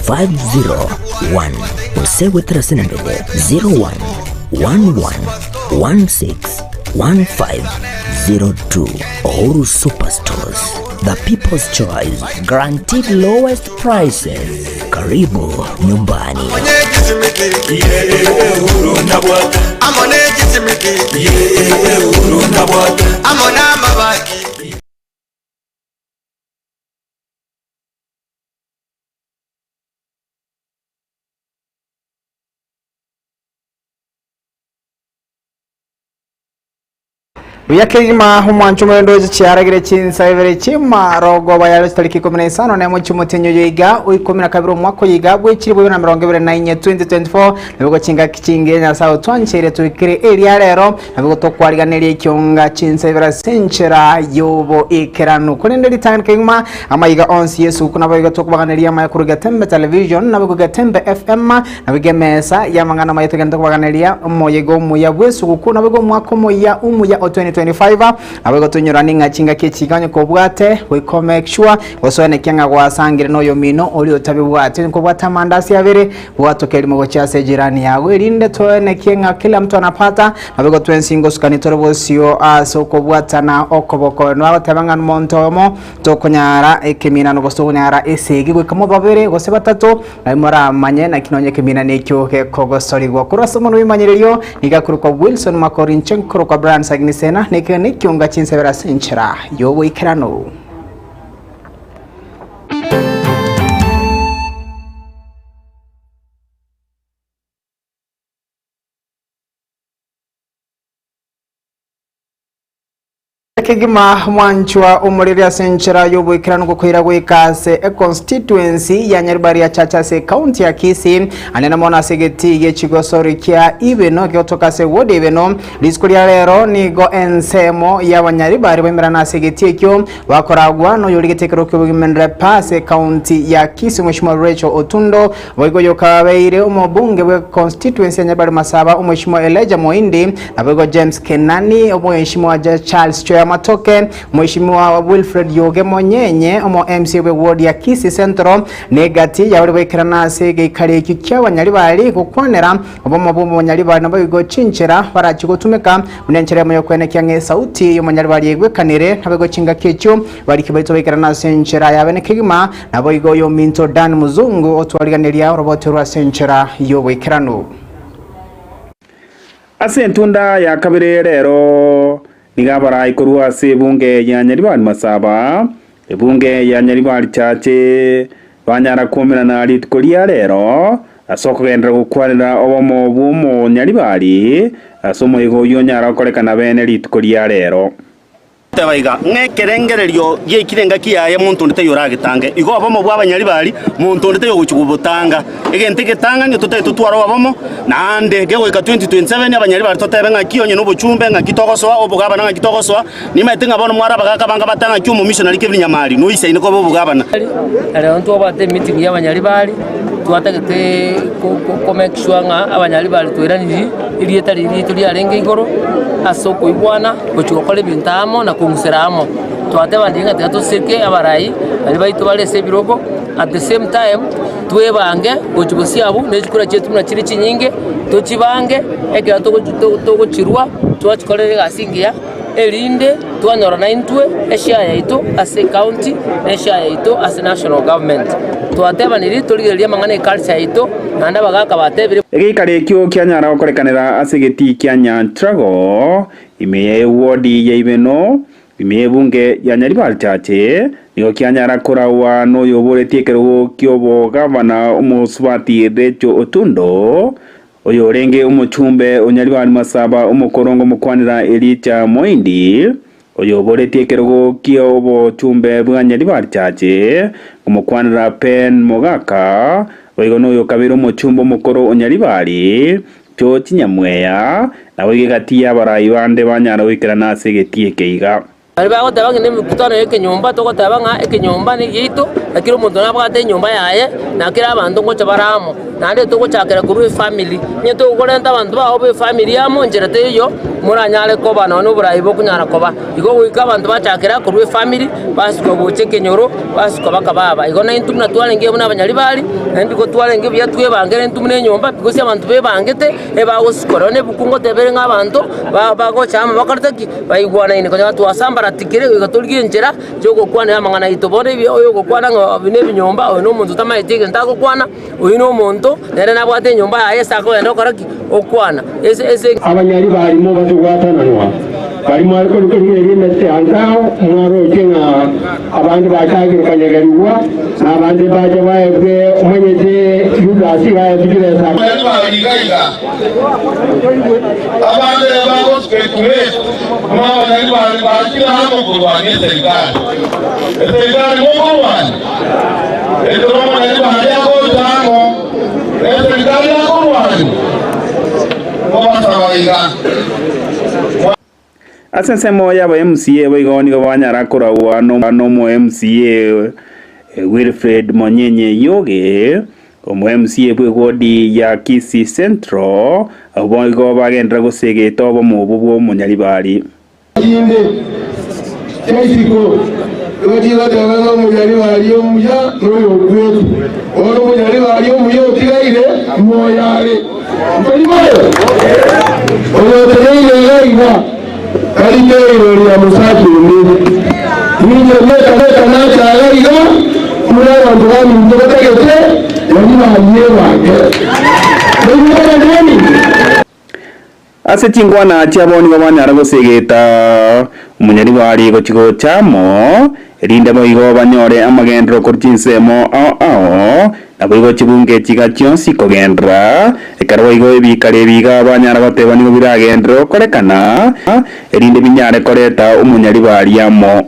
501 Usewe 01 11 16 1502. Uhuru Superstores, the people's choice, guaranteed lowest prices. Karibu nyumbani. Yakirima humwanchu mwendozi chiaragire chinsa ivere chima rogo bayalo stariki 15 na mwichi mutenyo yiga uikomina kabiro mwako yiga bwechiri bwe na 2024 nabwo chinga kichinge na sawo twanchere tuikire area rero nabwo tokwariganira icyonga chinsa ivere senchera yobo ikeranu kunenderi time kingma amayiga onsi yesu kuna bayiga tokubaganira amakuru gatembe television nabwo gatembe fm nabwo mesa yamangana mayitagenda kubaganira moyego muyabwesu kukuna nabwo mwako moya umuya 2025 abego tunyurani ngachinga kechiganyo ko bwate we make sure wasone kenga gwasangire no yo mino oli otabibwate ko bwata mandasi yabere bwatokeli mu cyase jirani yawe rinde toene kenga kila mtu anapata abego twensingo skani torobosio aso ko bwata na okoboko no abatabanga montomo tokonyara ekemina no gosonyara esegi gwe kamo babere gose batatu ayimora manye na kinonye kemina nekyo ke kogosori gwa kurasa mu bimanyireyo nigakuru ko Wilson Makorinchenkuru ko Brand Sagnisena nekene kyonga chinsebera senchera yobo ikerano. Kigima mwanchwa umuriri asenchera yobo ikirano kukwira gwikase constituency ya Nyaribari ya Chachase county ya Kisii anena mona segeti ye chigosori kya ibeno kyotoka se wodi ibeno diskuria lero nigo ensemo ya Banyaribari bemera na segeti kyo bakoragwa no yoligetekero kyobimenre pase county ya Kisii Mheshimiwa Rachel Otundo boigo yokabeire umubunge we constituency ya Nyaribari Masaba Mheshimiwa Elijah Moindi abego James Kenani Mheshimiwa Charles Choya Matoke Mheshimiwa Wilfred Yoge Monyenye omo MC we ward ya Kisii Central negati ya wale kirana sege kare kikya Banyaribari kukwanera obo Banyaribari nabo bigo cinchera barakigotumeka unenchere mu yokwene kyange sauti yo Banyaribari yegwe kanire nabego cinga kecyo bari kibaito bekirana senchera yabene kigima nabo bigo yo Minto Dan Muzungu otwaliganiria robot rwa senchera yo wekirano asentunda ya kabire rero nigabara ikorwa se bunge ya Nyaribari Masaba ebunge ya Nyaribari Chache banyara komera na litkolia rero asoko gendera gukwarira obomo bumo Nyaribari asomo igo yonyara kolekana bene litkolia rero Tabaiga ngekerengererio yekirenga kiyaye muntu ndete yoragitange igo abomo bwa Banyaribari muntu ndete yo guchugubutanga egente getanga ni tutete tutwaro abomo nande gego ka 2027 Abanyaribari totebe nga kiyonye no buchumbe nga kitogoswa obugabana nga kitogoswa ni metenga bono mwara bagaka banga batanga cyumu missionary Kevin Nyamari no ise iniko bugabana ale onto bate meeting ya Banyaribari twatagete ko make sure nga Abanyaribari twiranije irieta tuli arenge igoro asoko ibwana gochukole bintamo na kumuseramo twateba ndinga tatuseke abarai ali baito bale sebirogo at the same time twebange gochugosi abo nezikura cyetu na kiri kinyinge tokibange ekira to chirwa twachikolere gasingia elinde twanyora na intwe eshaya ito as a county eshaya ito as a national government twateba niri tuligeria mangane culture ito nanda bagaka batebire egikare kyo kyanyara okorekanira asegeti kyanya trago imeye wodi ya ibeno imeye bunge ya Nyaribari Chache nigo kyanyara korawa no yoboretie kero kyobo gavana umuswati Rachel Otundo oyo renge umuchumbe Nyaribari Masaba umukorongo mukwanira Elijah Moindi oyo boretie kero kyobo chumbe bwa Nyaribari Chache umukwanira Pen Mogaka oyo no yo kabiro muchumbo mukoro Nyaribari cyo kinyamweya nawe gigatiya barayi bande banyara wikirana asegetie keiga Alba tabanga ne mkutano yake nyumba toko tabanga yake nyumba ni yito lakini omonto nabwate enyomba yaye nakera abanto ngocha baramo nande togochakera kurwa efamily nye togorenta abanto bao be family amo njerete iyo muranyare koba none oburayi bokunyara koba igo goika abanto bachakera kurwa efamily basiko goche kenyoro basiko bakababa igo na intumna twalenge buna abanyari bari ndi ko twalenge bya twebangere intumne enyomba bikosi abantu bebangete ebagosikora ne bukungo tebere ng'abanto bagochama bakartaki baigwana ine konya twasambara tikire igatulgie njera jogo kwana amangana itobone byo oyo gokwana bine binyomba oyo no muntu tamaitike ntako kwana oyo no muntu nere nabwate nyomba aye sako endo karaki okwana ese abanyari barimo batugwatananwa barimo ariko n'ibiri mete angao mwaro jenga abandi bacagire kanyagariwa n'abandi baje bayebwe umanyeze yudasi bayebwe sa abandi babo speculate abandi bakira hamo kurwanya serikali mukubana etoroma n'abandi akozamo serikali yakurwanya asensemo yaba MCA boigoni go banyara korawa no mo MCA Wilfred Monyenye Yoge omo MCA bwegodi ya Kisii Central aboigo bagendra gosegeta obo mu bubwo munyari bari inde Mexico Ojiga tagano munyari bari omuya no gwetu oro munyari bari omuya otigaire moyare Oyo tegeire gaiga Kaliteiro ya musaki Ninyo leta nacha gaiga Mura wantu gani mtokotegete Yaniba haliye wange ase chingwana chiaboni gobanyara gosegeta umunyari bari gochigo chamo erinde boigo banyore amagendro korchinsemo ao naboigo chibunge chiga chionsi kogendra ekaro igo ebikare biga banyara gotebani biragendro korekana erinde binyare koreta umunyari bari amo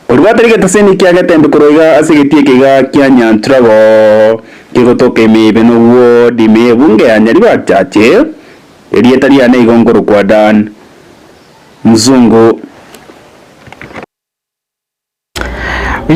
Urwatarike taseni kia gatembe kuroiga asigeti kiga kia Nyantrago kigotoke mebe no wo di mebunge anyari bachache erietari ane igongoro kwa Dan Mzungu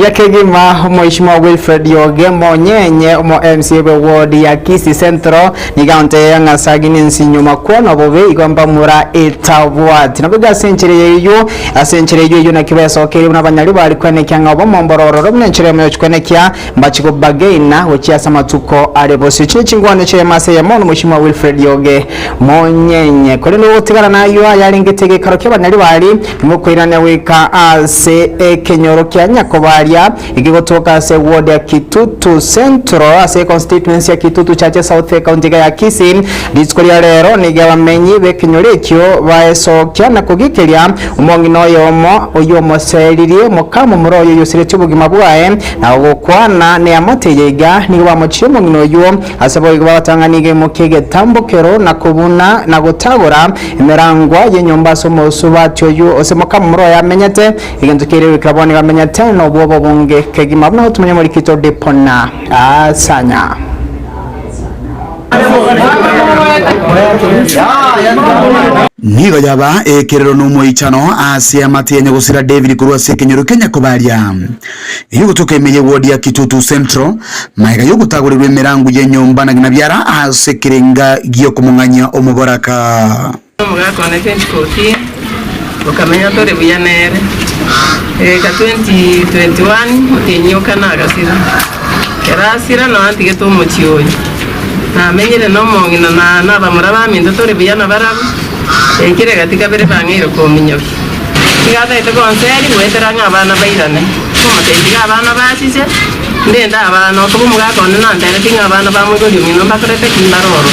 Yakegima Mheshimiwa Wilfred Yoge Monyenye omo MCA ward ya Kisii Central nigaunte ya Ngasagini nsinyuma kono bobe igomba mura etawat nabuga asenchire yo nakibeso keri n'abanyari bari kwenekya ngabo mombororo mnenchere myo kwenekya mbachiko bagena wekia samatuko arebosi chingwane che mase ya mono Mheshimiwa Wilfred Yoge Monyenye kole no tigara nayo yaringitege karoke abanyari bari mukwirana weka ase kenyoro kya nyakoba ikigotoka se ward ya Kitutu Central ase constituency ya Kitutu Chache South County ya Kisii diskoria rero nigabamenyi bekinyorekyo baesokya na kugikiria umongino yomo seririye mukamo muroyo yosiretse ubugima bwaye na gukwana ne amateyega ni bamuciye umongino yo asabo batanganige mukege tambokero na kubuna na gutagura imirangwa yenyomba somo subatyo yo osemukamo muroyo yamenyete igendukire bikabone bamenyete no bobo bunge kegima bna utumenya muri kito depona asanya nigo yaba ekerero n'umuyichano ase amatenya gusira David kurwa sekenyero Kenya kubaria iyo gutokemeye ward ya Kitutu Central maiga yo gutagurirwa imirango yenyomba na ginabyara ase kirenga giyo kumunganya omuboraka mugakone kenchikoti ukamenya tore buyanere ka 2021 utinyoka nagasira kerasira no antige to mochioyo na menyere no mongina na bamura baminda tore buyana barabu ekire gatika bere bangiro ko minyoki kigata ite konseri wetera ngabana bairane kuma tendiga abana basise ndenda abana ko mugakone nandere tinga abana bamugori mino bakorete kindaroro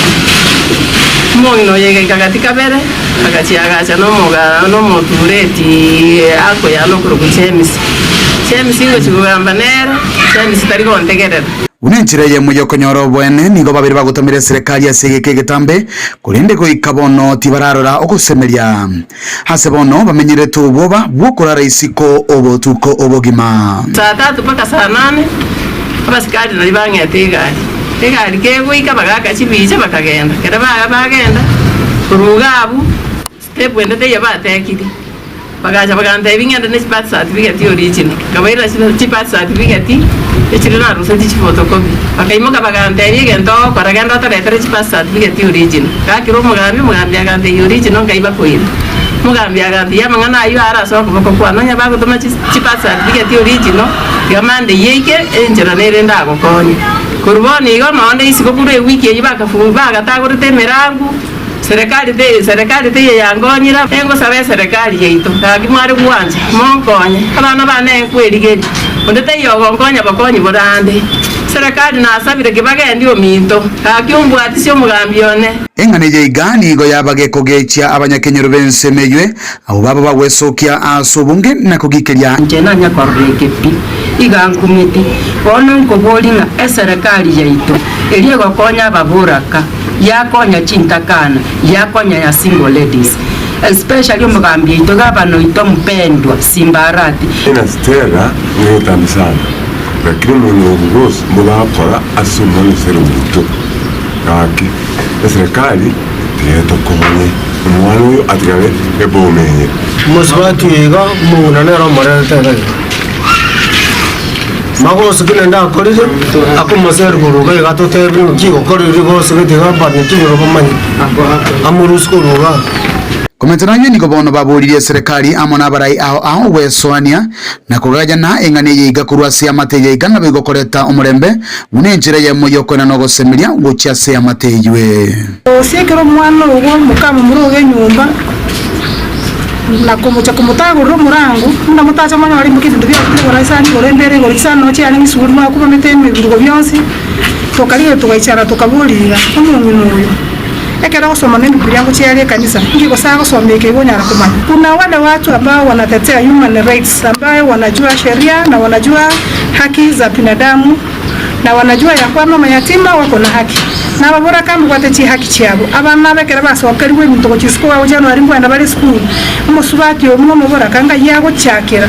mongino yege gatika bere agachiagacha no motureti ako ya no kuru chemisi ngo chigamba nera chemisi tari kontegerera unenchire ye muyo konyoro bwene nigo babiri bagutomire serikali asegeke getambe kurinde ko ikabono tibararora okusemeria hase bono bamenyire tu boba bwokora raisiko obotuko obogima saa 3 mpaka saa 8 abasikari nari bangete igari keguika bagaka chibiche bakagenda kera bagenda kurugabu step wende ya batekiri bagaja baganda ibingenda ne birth certificate original kabaira birth certificate echirina rusa chi photocopy bakaimoka baganda ibigendo baragenda taretere birth certificate original kakiro mugambi aganda original ngaiba koira mugambi aganda yamangana ayo araso kuboko kwananya bagutoma birth certificate original gamande yeke enjera nere ndago konyi kuruboni igo nonde isiko kure wiki yibakafu bagatagurite mirangu serikali te yangonyira engo sabe serikali yeito kagimare kuwanje monkonye abana bane kwerigeri ondete yogonkonya bakonyi borande serikali nasabire kibagende ominto kakyumbwati syo mugambi yone engane yeigani go yabage kogecha abanyakenyero bensemeywe abo baba bagwesokia asobunge nakogikeria njena nyakoreke pi igankumiti bono kobolinga serikali yeito eliye gokonya baburaka yakonya chintakana yakonya ya single ladies especially mugambi yeito gabano ito mpendwa simbarati ina stera ni tamsana lakini mwenye mugakora asumani serubuto kaki serikali teto komanye umwana uyu atikabe ebomenye musbatu yiga muna nero marete mago sikine nda korije akumaser kuruga gato tebi kigo korije go sikite gabane kigo komanye amurusko ruga komentananye niko bono baburirie serikali amona barai ao wesoania na kugajana engane yiga kurwasi amateye igana bigokoreta umurembe unenjire ye muyoko na nogo semiria gucyase amateywe osekero mwana ugo mukamu muroge nyumba na kumucha kumutagurro murangu ndamutacha mwana wali mukindu byo kurasani gorembere gorisano cyane ngisuru mwa kuba meteme birugo byonsi tokaliye tukaichara tukabulira umuntu uyu ekera kusoma nini kuliangu chiale kanisa ngiko saa kusomeke ibonyara kumanya kuna wale watu ambao wanatetea human rights ambao wanajua sheria na wanajua haki za binadamu na wanajua ya kwamba mayatima wako na haki na babora kama kwatechi haki cyabo abana bekera basokeriwe mutoko chisiko wa January ngwanda bari school umusubati omwe mubora kanga yago cyakera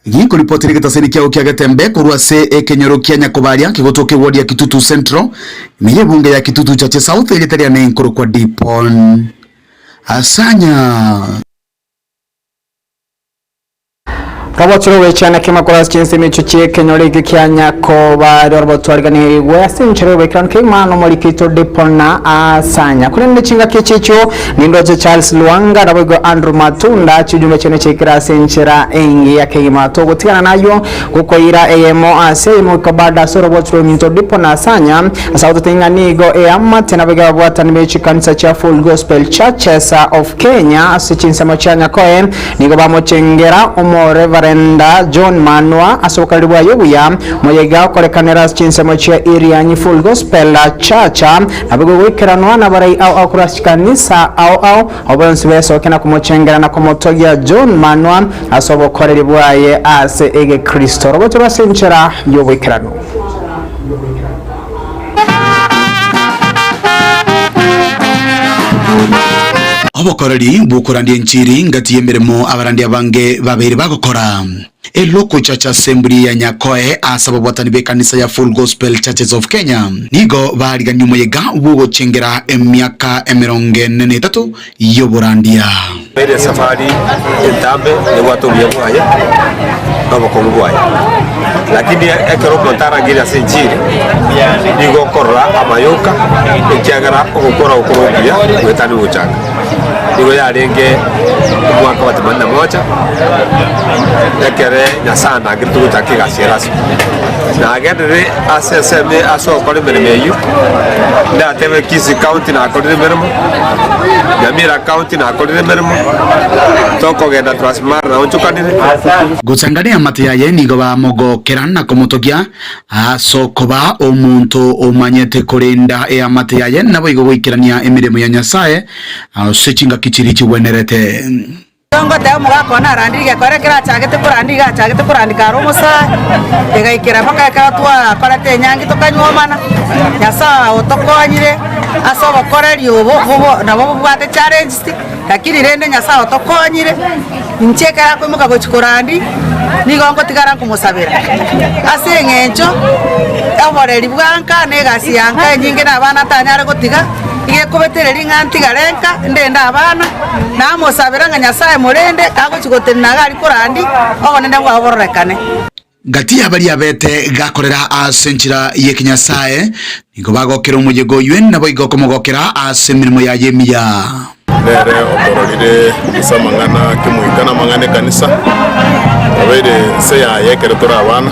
Yiko ripoti kitaseni kyao kya Gatembe kurwase ekenyoro kya Nyakobaria kigotoke ward ya Kitutu Central miye bunge ya Kitutu Chache South ilitaria na inkoro kwa Dipon Asanya Robotro wechana kima kwa chinse michuchie kenyori kya Nyakobaria robotwarigani wese nchero wekran kima no molikito Dipon na Asanya kunende chinga kichicho nindoje Charles Luanga rabogo Andrew Matunda chujumbe chene chikira senchera engi ya kima to gutigana nayo gukoira emo ase mo kabada so robotro minto Dipon na Asanya asauto tinganigo eamma tenabega bwata nimechi kanisa cha Full Gospel Churches of Kenya asichinse mochanya koe nigo bamochengera umore Reverenda John Manwa asokaliwa yobuya moyega korekanera chinse mochia irianyi Full Gospel Church abigo wekeranwa na barai au kurashikanisa au obonse besokena kumochengera na kumotogia John Manwa asobokoreribwaye ase ege Kristo roboto basenchera yobukerano Obokoreri bukurandie nchiri ngati yemeremo abarandi abange babiri bagokora eloko Church Assembly ya Nyakoe asaba bwatani be kanisa ya Full Gospel Churches of Kenya nigo bariga nyumo yega ubugo chengera emyaka 43 yoburandia Mbele safari entambe ni watu byabuye babakombuye lakini ekero kontara gira senchiri nigo korra amayoka ekyagara okukora okurobya wetani uchanga nigo yarenge umwaka wa 81 moja ekere nyasana gitu takika siras na agere aseseme aso kole meremeyu nda tebe kisi county na kole meremo Nyamira county na kole meremo toko genda transmar na onchukanire gucangania matiaye nigo ba mogokera na komutogia asokoba omuntu omanyete kurinda ya matiaye nabo igo gwikirania emirimo ya Nyasaye sechinga kichiri chiwenerete Tongo te mugako na randige kore kira chagete kurandika romosa egaikira paka katwa korete nyangi tokanyomana Nyasaye otokonyire aso bokoreri obo nabo bwate challenge lakini rende Nyasaye otokonyire ncheka kwimuka gochikorandi nigongo tigara kumusabira ase ngencho aboreri bwanka negasi yanka nyinge na bana tanyare gotiga ige kubetereri nganti garenka ndenda abana na musabira nga Nyasaye murende agochigotena gari kurandi obone ndangwa abororekane gati abari abete gakorera asenchira ye Nyasaye nigo bagokera umujego yuen nabo igokomogokera asemirimo ya yemiya nere obororire isamangana kimuikana mangane kanisa abere se ya yekere tora abana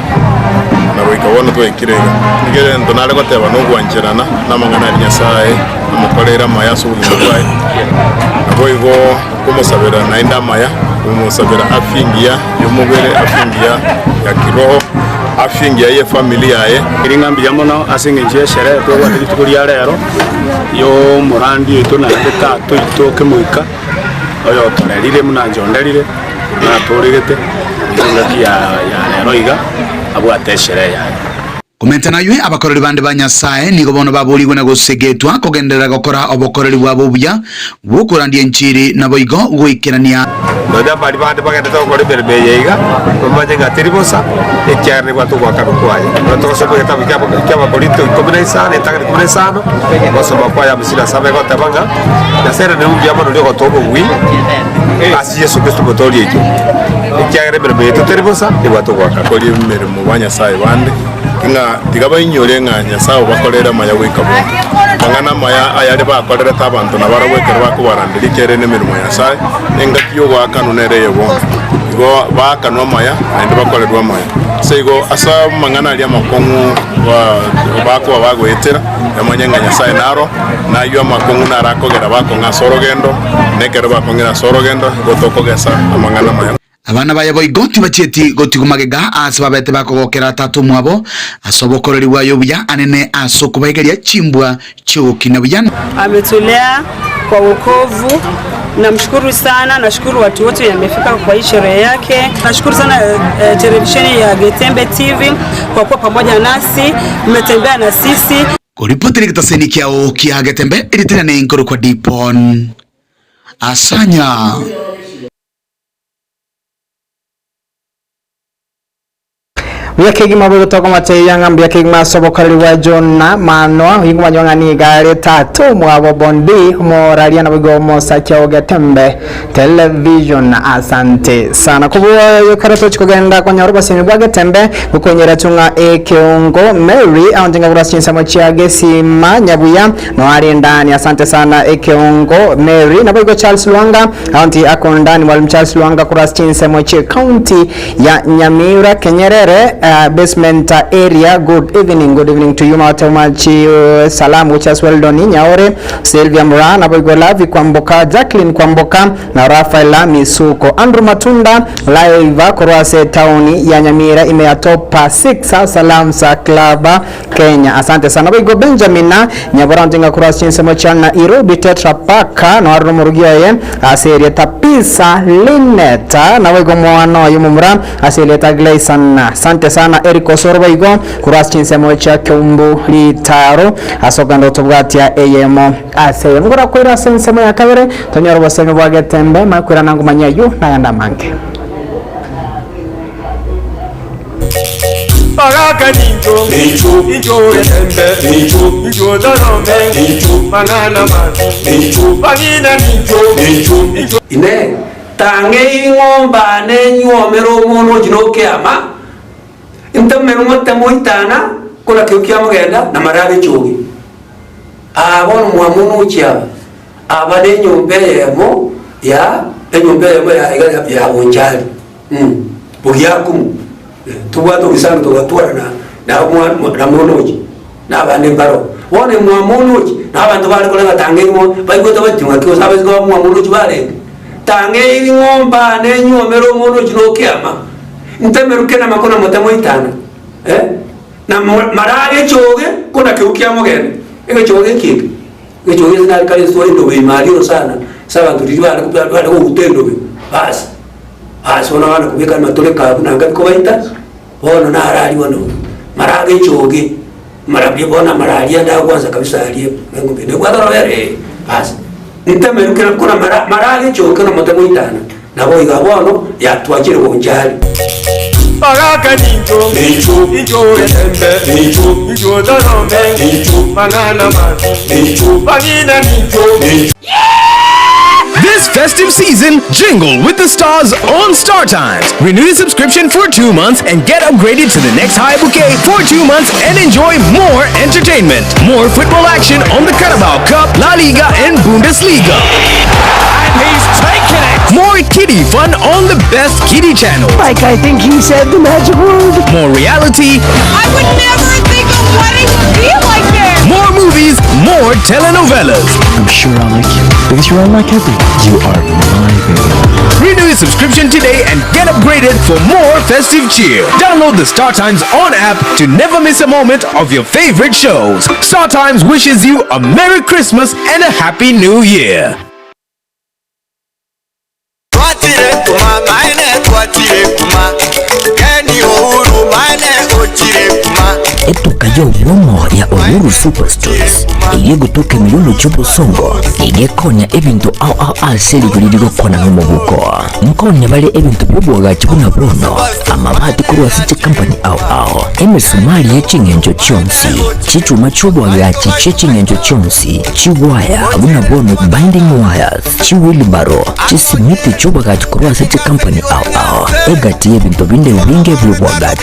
nabo ikabona twekirega nigere ndonale goteba no gwanjerana namangana ya Nyasaye amukorera maya subugwaye nabo igo kumusabira nainda maya kumusabira afingia yomubere afingia ya kiroho afingia ye familia ye iringambi yamono asingenje shere to wati tukuriya rero yo murandi eto na tatu itoke muika oyo torerire munanjonderire na torigete ngaki ya rero iga abwate shere ya komenta nayo abakoreri bande ba Nyasaye nigo bono babuligwe na gusegetwa kugenderera gukora obokoreri bwabo buya bukurandie nchiri nabo igo gwikirania nda bari bande bagenda tokore berbeyega bamaje ngatiribosa ekyarne batu gwakarukwaya batosho bweta bikaba polito kombinesa netagari kombinesa basoma kwa ya musila sabe ko tabanga na sera ne ubya mono lego tobo wi asi Yesu Kristo botori ekyo ekyarne berbeyeto teribosa ebatu gwakakori mmere mu Nyasaye bande nga tigaba inyore nga Nyasaye bakorera maya wekabo bangana maya ayari bakorera tabantu nabarawekera bakubarandira ikere nemirimo ya Nyasaye enga kiyo gwakanu nereye bongo igo bakanwa maya andi bakorerwa maya sego asa mangana ali amakongu bako bagwetera yamanya nga Nyasaye naro nayo amakongu narakogera bako nga sorogendo nekere bakongera sorogendo gotokogesa amangana maya abana bayabo igoti bacheti goti kumagega asababete bakogokera tatu mwabo asobokoreri wayo buya anene asokubageria chimbwa choki na buyana ametulea kwa wokovu. Namshukuru sana, nashukuru watu wote yamefika kwa hii sherehe yake. Nashukuru sana televisheni ya Getembe TV kwa kuwa pamoja nasi, mmetembea na sisi. Kuripoti kitaseni kiao kia Getembe ilitena ne inkoro kwa Dipon Asanya. Yakegima bwo toko mate yangambya kegima sobokariri wa Jona mano hinguma nyongani gare tatu mwabo bondi moralia na bigo mosa kya Getembe television. Asante sana kubuwa yokarato chikogenda kwa nyaruba simi bwa Getembe gukonyera tunga ekeongo Mary aundinga burashinsa mochia gesima nyabuya no ari ndani. Asante sana ekeongo Mary na bigo Charles Luanga aunti akondani mwalimu Charles Luanga kurashinsa mochia county ya Nyamira Kenyerere basement area. Good evening to you Matemachi salam which as well done Nyaore Sylvia Murana Bogola Vikwamboka Jacqueline Kwamboka na Rafaela Misuko Andrew Matunda live Korwase town ya Nyamira imeyatopa 6 salam sa club Kenya. Asante sana Bogo Benjamin Nyabora ntinga kurashinse mochana Nairobi Tetra Pak na warumurugiye aserie tapisa Lineta na Bogo mwana yumumra aseleta Gleison. Asante sana Eric Osorba igo kurashinse mocha Kyumbu litaro asogando tubwatia AM ase ngora kwira sense mo yakabere tonyoro baseme bwa Getembe makwira nangu manyayu na yanda mange Pagaka ninjo Getembe ninjo darome ninjo manana mati ninjo bagina ninjo ine tange ngomba ne nyomero mono jinoke ama intamero motta moitana kola kyokia mugenda na marabe chogi abon mwamuno chia abade nyombeyemo ya enyumba yamwe yaigala ya bonjali bugiakum tubwato kisanga tugatwarana na monoji na bande baro wone mwa monoji na abantu bali kolega tangemo bayigota batimwa kyo sabezi ko mwa monoji bale tange ngomba ne nyomero monoji no kiama ntemeruke na makona motamo itana na marage choge kuna kiukia mogene ege choge kike ege choge na kale so ndo be mario sana saba tulibana kubala ko utendo be basi wana wana kubika matole ka na ngapi ko baita bona na arali wono marage choge marabye bona marali anda kwanza kabisa aliye ngombe ne kwa daro yare basi ntemeruke na kuna marage choge na motamo itana na boiga bono ya twakire bonjali Baraka ninjo, ninjo etembe, ninjo darome, manana mati, bagina ninjo. This festive season, jingle with the stars on Star Times. Renew your subscription for 2 months and get upgraded to the next high bouquet for 2 months and enjoy more entertainment. More football action on the Carabao Cup, La Liga and Bundesliga. And he's taken it! More kiddie fun on the best kiddie channel. Like I think he said the magic word. More reality. I would never think of wedding would be like this. More movies, more telenovelas. I'm sure I'll like you because you're unlike everyone. You are my baby. Renew your subscription today and get upgraded for more festive cheer. Download the Star Times On app to never miss a moment of your favorite shows. Star Times wishes you a Merry Christmas and a Happy New Year. Etukayo byomo ya Uhuru Superstores igiye gutuka milulu cy'ubusongo igiye konya ebintu au aseli buliriro kona n'umubuko nkonya bale ebintu by'ubwoga kibuna bruno amabati kuri wasite company au emisumari y'ekingenjo cyonsi cyicuma cy'ubwoga cy'ekingenjo cyonsi chiwaya abuna bono binding wires chiwilbaro chisimiti cy'ubwoga kuri wasite company au egati y'ebintu binde binge by'ubwoga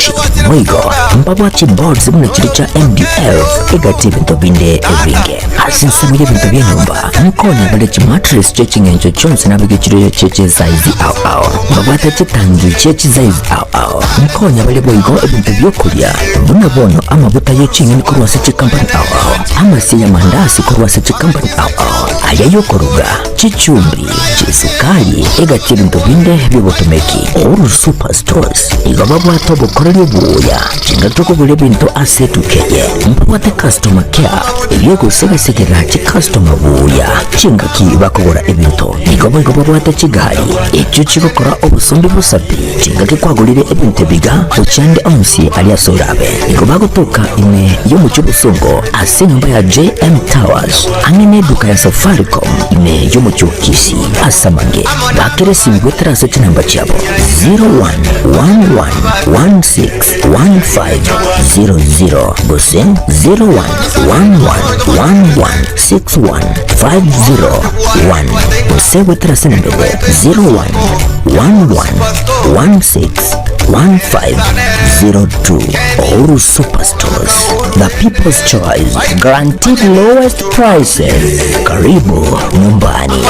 mwigo mbabwa boards muna chiri cha MDF egati ebintu binde ebinge hasinsamu y'ebintu by'enyumba nkonya bale mattress cy'ekingenjo cyonsi nabigiciro cy'ekizayizi au mbabwata kitangi cy'ekizayizi au nkonya bale boigo ebintu by'okulya buna bono amabuta y'ekingeni kuri wasite company au amasi y'amandasi kuri wasite company au ayayokoroga chichumbi chisukali egati ebintu binde by'obutomeki Uhuru Superstores igaba bwato bukorera ubuya chingatoko bule bintu asetukeye mpwate customer care iliyego segesekera chi customer buya chingaki bakobora ebintu igaba bwate chigali icyo kigokora obusumbi busabi chingaki kwagulire ebintu biga uchande onsi aliasorabe igaba gutuka ine yo mu cy'ubusongo ase nyumba ya JM Towers angene duka ya Safaricom ine yo mu cyokisi asamange bakiresi ngweterase kinamba cyabo 0111161500 bose 0111116150 bose weterase nambere 0111161502 Uhuru Superstores, the people's choice, guaranteed lowest prices. Karibu nyumbani.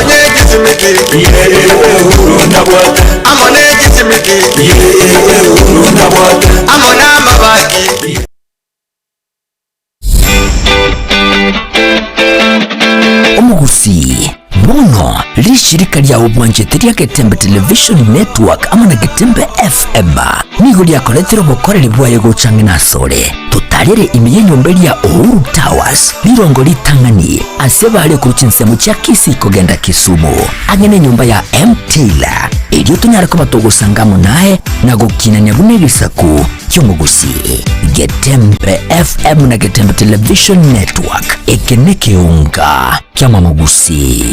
Omugusi bono lishirika lya ubwanjete lya Getembe Television Network ama na Getembe FM nigo lyakoletera obukoreri bwayo gucange nasore tutalere imiye nyumba lya Uhuru Towers lirongo litangani ase bale ku kinsemo kya Kisi kogenda Kisumu angene nyumba ya MTila ilyo tunyara ko batogusangamo naye nagukinanya bune bisaku cy'umugusi Getembe FM na Getembe Television Network ekeneke unga kyama mugusi.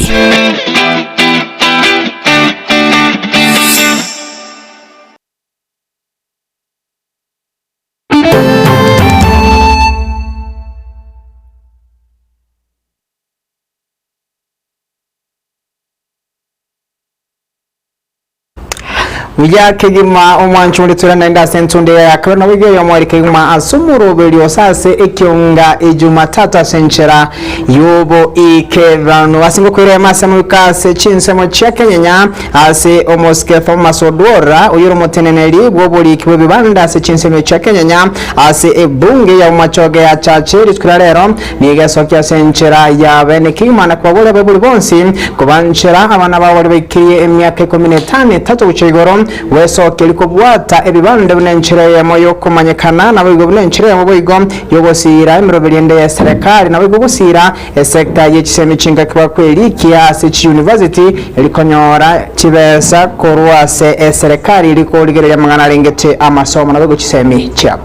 uya kegima omwanchu muri turana nda sentunde ya kabona wige yo mwari kegima asumuro belio sase ekyonga ejumatata senchera yobo ikevano asingo kwire masamo kase chinsemo cha Kenya ase omoske Thomas Odwora uyiro moteneneli boboli kiwe bibanda ase chinsemo cha Kenya ase ebunge ya machoge ya chache litkurarero niga sokya senchera ya bene kigima kwa bole bebuli bonsi kubanchera abana bawali bekiye emyaka 15 tatu buchigoro weso keliko bwata ebibande bunenchera ya moyo kumanyekana na bigo bunenchera ya mobigo yobosira emirobelende ya serikali na bigo busira sekta y'ekisemi chinga kwa kweli kiasi chi university elikonyora chibesa korwase serikali iliko ligerera mangana lengete amasomo na bigo kisemi cha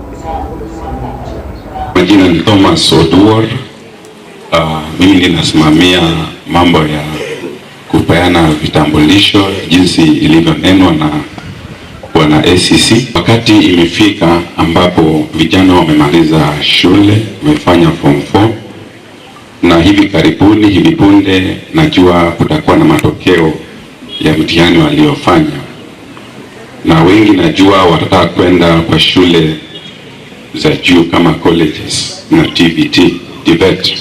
majina ni Thomas Odwor. Mimi ninasimamia mambo ya kupeana vitambulisho jinsi ilivyonenwa na bwana ACC. Wakati imefika ambapo vijana wamemaliza shule, wamefanya form 4 na hivi punde najua kutakuwa na matokeo ya mtihani waliofanya, na wengi najua watataka kwenda kwa shule za juu kama colleges na TVET.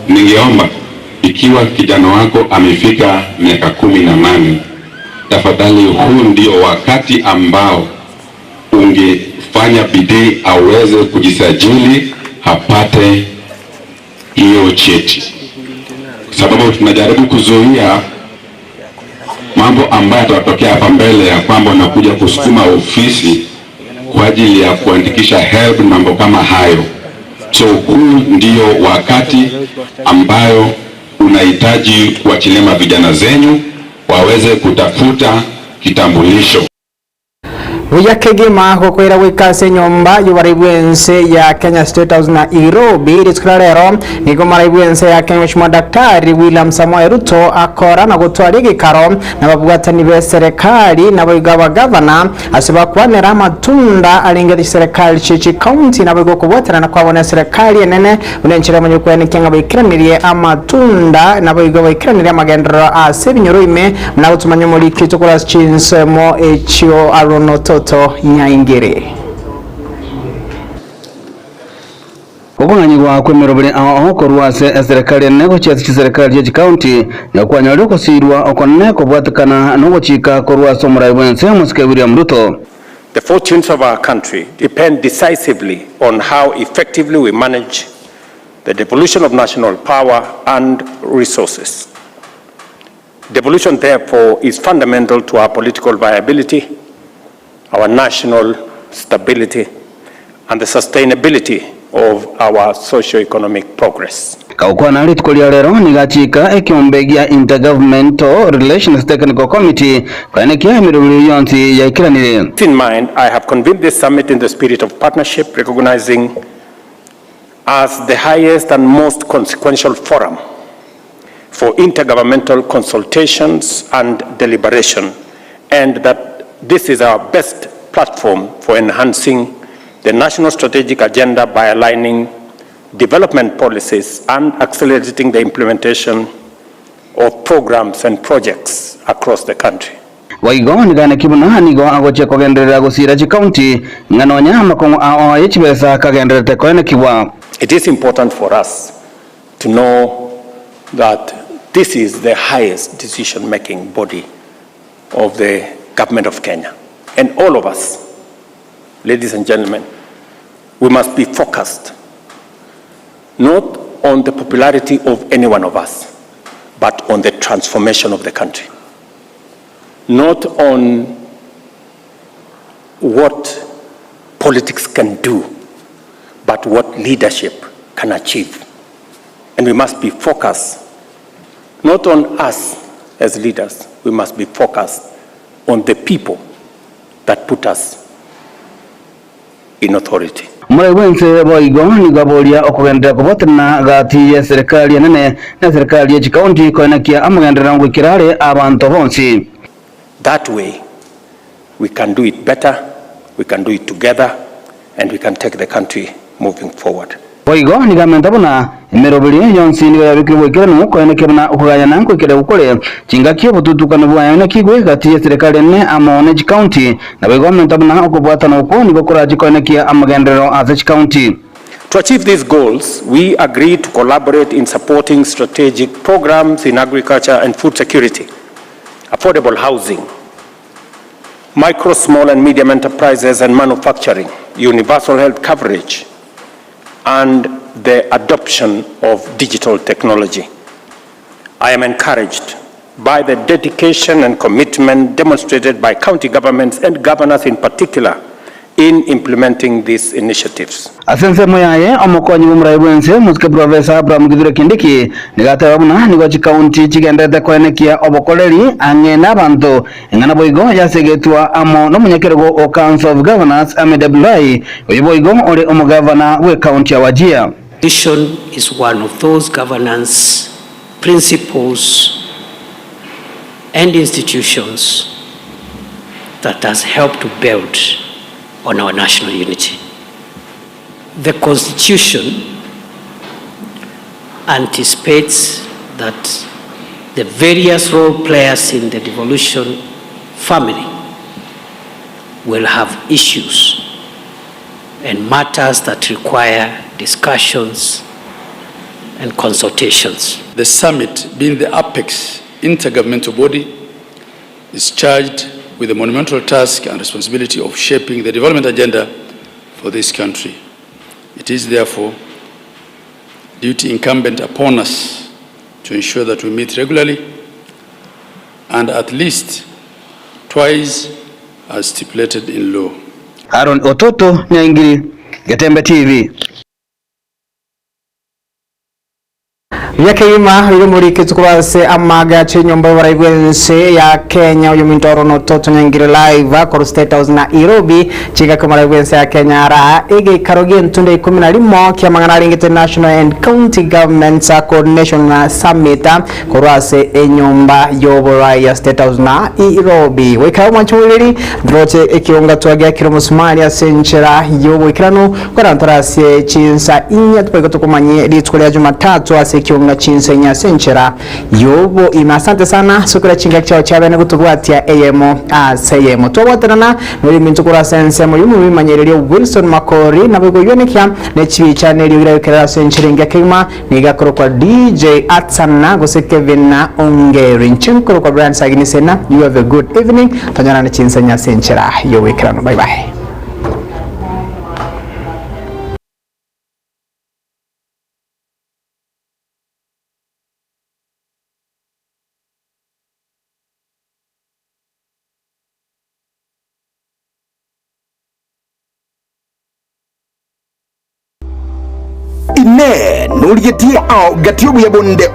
Ningeomba ikiwa kijana wako amefika miaka 18, tafadhali huu ndio wakati ambao ungefanya bidii aweze kujisajili apate hiyo cheti, sababu tunajaribu kuzuia mambo ambayo yatatokea hapa mbele ya kwamba unakuja kusukuma ofisi kwa ajili ya kuandikisha help, mambo kama hayo. So huu ndio wakati ambayo unahitaji kuachilia vijana zenyu waweze kutafuta kitambulisho. uya kegima kokwera wikase nyomba yubaribwense ya Kenya State House na Nairobi litkurarero nigo maribwense ya Kenya Mheshimiwa Daktari William Samoei Ruto akora na gutwara igikaro na babwatani be serikali na baigaba governor asiba kwanera matunda alingeri serikali chichi county na bago kubwatana na kwabona serikali enene unenchira mu kwene kenga bakiraniriye amatunda na bago bakiraniriye amagendero asebinyoro ime na gutumanya muri kitokora chinsemo echio aronoto Nyaingere Obanganyirwa kwemerobere aho korwase serikali nego cyasi serikali ya county na kwanyalo kusirwa okonne ko bwatakana no gucika korwase omurayibwense Musike William Ruto. The fortunes of our country depend decisively on how effectively we manage the devolution of national power and resources. Devolution therefore is fundamental to our political viability, our national stability, and the sustainability of our socio-economic progress. Kaukwana litkolia lero nigachika ekiombegya Intergovernmental Relations Technical Committee kwane kia miruli yonti ya ikiranire. In mind, I have convened this summit in the spirit of partnership, recognizing as the highest and most consequential forum for intergovernmental consultations and deliberation, and that this is our best platform for enhancing the national strategic agenda by aligning development policies and accelerating the implementation of programs and projects across the country. Waigo nigane kibuna nigo agoche kogenderera gusira chi county nganonya makongo ao yechibesa kagenderete koene kiwa. It is important for us to know that this is the highest decision-making body of the government of Kenya. And all of us, ladies and gentlemen, we must be focused not on the popularity of any one of us, but on the transformation of the country. Not on what politics can do, but what leadership can achieve. And we must be focused not on us as leaders, we must be focused on the people that put us in authority. Muraiwense boigo ni gabolia okugendera kubotana gati ya serikali nene na serikali ya county koenakia amugendera ngwikirare abantu bonsi. That way we can do it better, we can do it together, and we can take the country moving forward. Boigo ni gamenta buna emerobili yonsi ni yabikira bwekera no ko eneke buna ukuganya nanko ikere gukore cingakio bututukana bwa yana kigwe gati ya serikali ne Amonage County na boigo menta buna okubwata no ko ni gukora jiko eneke amagendero as county. To achieve these goals, we agreed to collaborate in supporting strategic programs in agriculture and food security, affordable housing, micro, small and medium enterprises and manufacturing, universal health coverage, and the adoption of digital technology. I am encouraged by the dedication and commitment demonstrated by county governments and governors in particular in implementing these initiatives. Asense moyaye omokonyi bumurayibwense musike Professor Abraham Githura Kindiki nigata babuna nigochi county chigendete kwenekia obokoleri angena bantu engana boigo yasegetwa amo no munyakerego o Council of Governors Ahmed Abdullahi oyo boigo ole omugavana we county ya Wajir. Vision is one of those governance principles and institutions that has helped to build on our national unity. The Constitution anticipates that the various role players in the devolution family will have issues and matters that require discussions and consultations. The summit, being the apex intergovernmental body, is charged with the monumental task and responsibility of shaping the development agenda for this country. It is therefore duty incumbent upon us to ensure that we meet regularly and at least twice as stipulated in law. Aaron Ototo, Nyangiri, Gatembe TV. Yakima yumuri kitukubase amaga chinyomba barayibwense ya Kenya uyu mintoro no toto Nyangiri live ko State House na Nairobi chiga ko barayibwense ya Kenya ra ege karoge ntunde 11 kyamangana international and county governments coordination summit ko rase enyomba yobora ya State House na Nairobi weka mwanchuriri droche ekionga twaga kiromusumali ya senchera yobo ikirano ko rantarase chinsa inya twego tukumanye litwele Jumatatu ase na chinsenya senchera yobo imasante sana sukura chinga chao chabene gutugwatia AM asayemo twawatanana muri mintukura sense muri mu bimanyerero Wilson Makori nabwo yonekia ne chibi channel yira senchera ngakima nigakoro kwa DJ Atsana gose Kevin na Ongeri nchinkoro kwa Brian Saginisena. You have a good evening tanyana ne chinsenya senchera yobo ikrano. Bye bye. Ine nuriyetie au gatio ya bonde